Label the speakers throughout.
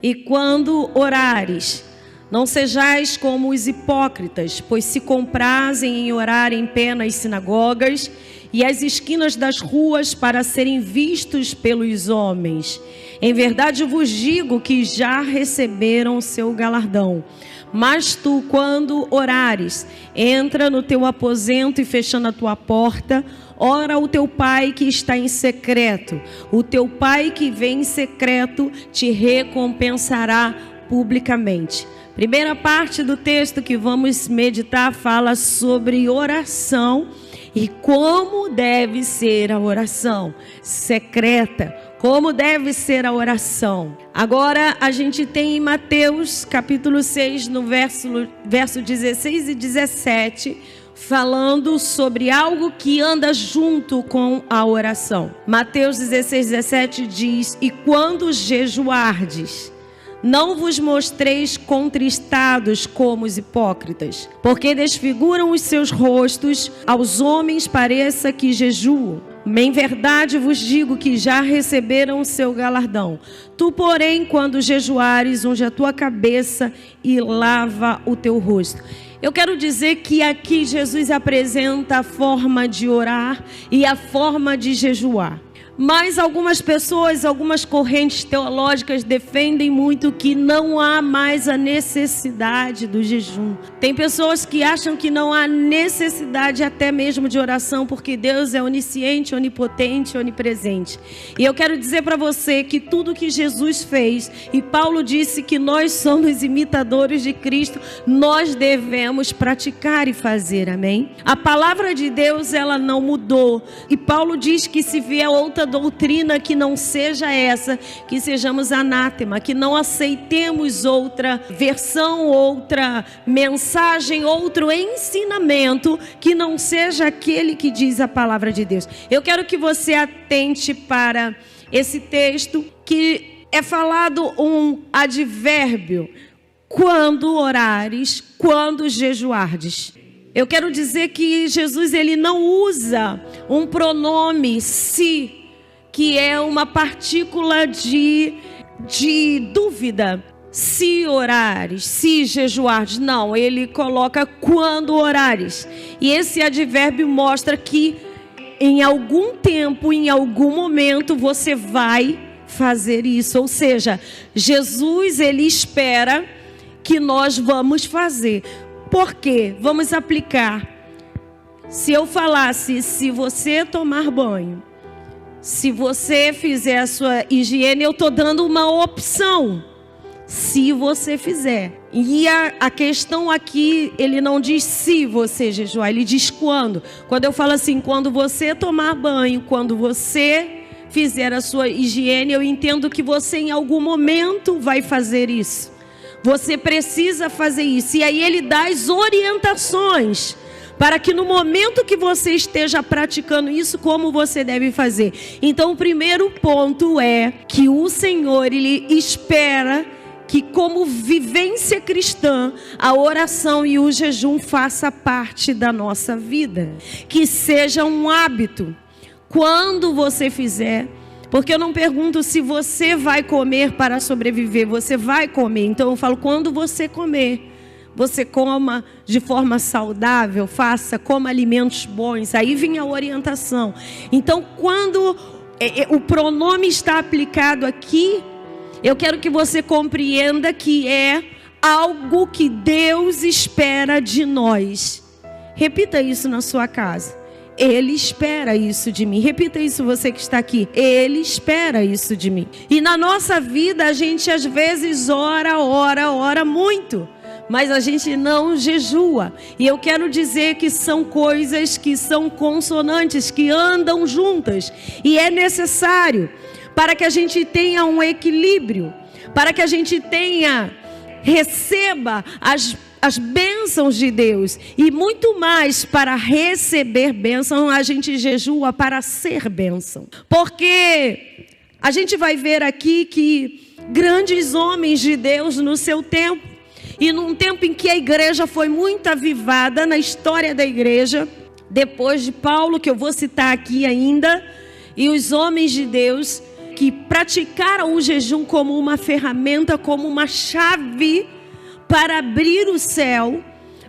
Speaker 1: E quando orares, não sejais como os hipócritas, pois se comprazem em orar em pé nas sinagogas e às esquinas das ruas para serem vistos pelos homens. Em verdade vos digo que já receberam o seu galardão. Mas tu, quando orares, entra no teu aposento e fechando a tua porta, ora o teu pai que está em secreto. O teu pai que vem em secreto te recompensará publicamente. Primeira parte do texto que vamos meditar fala sobre oração e como deve ser a oração secreta. Como deve ser a oração. Agora a gente tem em Mateus capítulo 6, no verso 16 e 17, falando sobre algo que anda junto com a oração. Mateus 16, 17 diz: e quando jejuardes, não vos mostreis contristados como os hipócritas, porque desfiguram os seus rostos, aos homens pareça que jejuam. Em verdade vos digo que já receberam o seu galardão. Tu, porém, quando jejuares, unge a tua cabeça e lava o teu rosto. Eu quero dizer que aqui Jesus apresenta a forma de orar e a forma de jejuar. Mas algumas pessoas, algumas correntes teológicas defendem muito que não há mais a necessidade do jejum. Tem pessoas que acham que não há necessidade até mesmo de oração, porque Deus é onisciente, onipotente, onipresente. E eu quero dizer para você que tudo que Jesus fez, e Paulo disse que nós somos imitadores de Cristo, nós devemos praticar e fazer, amém? A palavra de Deus, ela não mudou. E Paulo diz que se vier outra doutrina que não seja essa, que sejamos anátema, que não aceitemos outra versão, outra mensagem, outro ensinamento que não seja aquele que diz a palavra de Deus. Eu quero que você atente para esse texto que é falado um advérbio: quando orares, quando jejuardes. Eu quero dizer que Jesus, ele não usa um pronome se, que é uma partícula de dúvida. Se orares, se jejuares. Não, ele coloca quando orares. E esse advérbio mostra que em algum tempo, em algum momento, você vai fazer isso. Ou seja, Jesus, ele espera que nós vamos fazer. Por quê? Vamos aplicar. Se eu falasse, se você tomar banho, se você fizer a sua higiene, eu estou dando uma opção. Se você fizer. E a questão aqui, ele não diz se você jejuar, ele diz quando. Quando eu falo assim, quando você tomar banho, quando você fizer a sua higiene, eu entendo que você em algum momento vai fazer isso. Você precisa fazer isso. E aí ele dá as orientações para que no momento que você esteja praticando isso, como você deve fazer. Então o primeiro ponto é que o Senhor, ele espera que como vivência cristã, a oração e o jejum faça parte da nossa vida. Que seja um hábito. Quando você fizer, porque eu não pergunto se você vai comer para sobreviver, você vai comer. Então eu falo, quando você comer, você coma de forma saudável, coma alimentos bons. Aí vem a orientação. Então, quando o pronome está aplicado aqui, eu quero que você compreenda que é algo que Deus espera de nós. Repita isso na sua casa. Ele espera isso de mim. Repita isso, você que está aqui. Ele espera isso de mim. E na nossa vida, a gente às vezes ora muito. Mas a gente não jejua. E eu quero dizer que são coisas que são consonantes, que andam juntas. E é necessário para que a gente tenha um equilíbrio. Para que a gente receba as bênçãos de Deus. E muito mais, para receber bênção, a gente jejua para ser bênção. Porque a gente vai ver aqui que grandes homens de Deus no seu tempo, e num tempo em que a igreja foi muito avivada, na história da igreja, depois de Paulo, que eu vou citar aqui ainda, e os homens de Deus que praticaram o jejum como uma ferramenta, como uma chave para abrir o céu,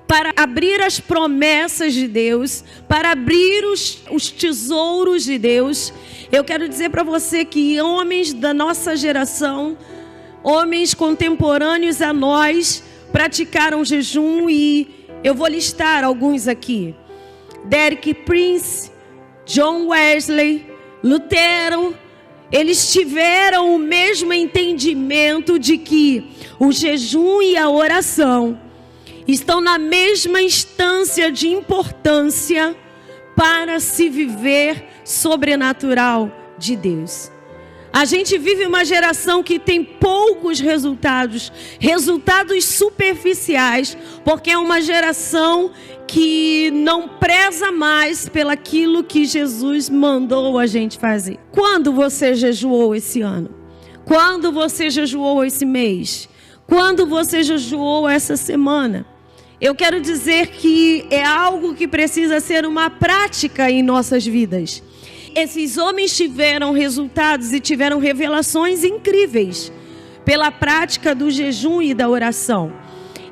Speaker 1: para abrir as promessas de Deus, para abrir os tesouros de Deus. Eu quero dizer para você que homens da nossa geração, homens contemporâneos a nós, praticaram jejum, e eu vou listar alguns aqui: Derek Prince, John Wesley, Lutero. Eles tiveram o mesmo entendimento de que o jejum e a oração estão na mesma instância de importância para se viver sobrenatural de Deus. A gente vive uma geração que tem poucos resultados superficiais, porque é uma geração que não preza mais pelaquilo que Jesus mandou a gente fazer. Quando você jejuou esse ano? Quando você jejuou esse mês? Quando você jejuou essa semana? Eu quero dizer que é algo que precisa ser uma prática em nossas vidas. Esses homens tiveram resultados e tiveram revelações incríveis pela prática do jejum e da oração.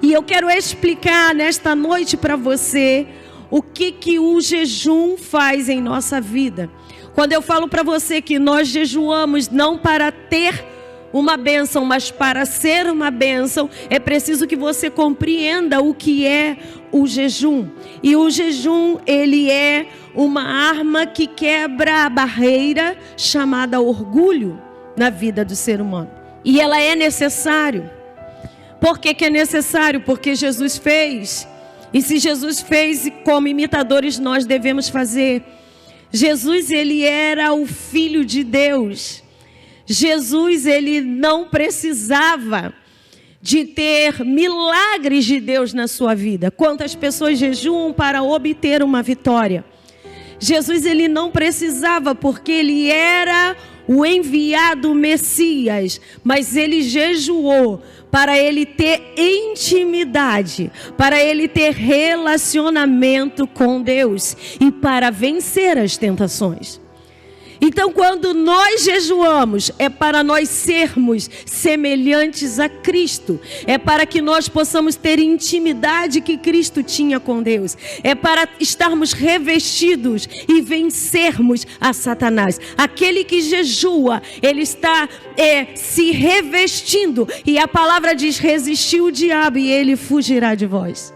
Speaker 1: E eu quero explicar nesta noite para você o que o jejum faz em nossa vida. Quando eu falo para você que nós jejuamos não para ter uma bênção, mas para ser uma bênção, é preciso que você compreenda o que é o jejum. E o jejum, ele é uma arma que quebra a barreira chamada orgulho na vida do ser humano. E ela é necessário. Por que é necessário? Porque Jesus fez. E se Jesus fez, como imitadores nós devemos fazer. Jesus, ele era o Filho de Deus. Jesus, ele não precisava de ter milagres de Deus na sua vida. Quantas pessoas jejuam para obter uma vitória? Jesus, ele não precisava, porque ele era o enviado Messias, mas ele jejuou para ele ter intimidade, para ele ter relacionamento com Deus e para vencer as tentações. Então, quando nós jejuamos, é para nós sermos semelhantes a Cristo. É para que nós possamos ter intimidade que Cristo tinha com Deus. É para estarmos revestidos e vencermos a Satanás. Aquele que jejua, ele está se revestindo. E a palavra diz: resistir o diabo e ele fugirá de vós.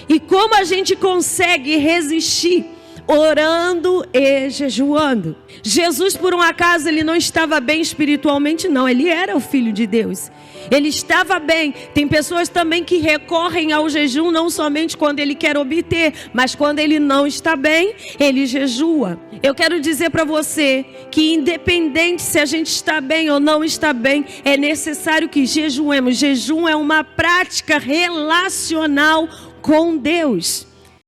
Speaker 1: E como a gente consegue resistir? Orando e jejuando. Jesus, por um acaso, ele não estava bem espiritualmente, não. Ele era o Filho de Deus. Ele estava bem. Tem pessoas também que recorrem ao jejum não somente quando ele quer obter, mas quando ele não está bem, ele jejua. Eu quero dizer para você que independente se a gente está bem ou não está bem, é necessário que jejuemos. Jejum é uma prática relacional com Deus.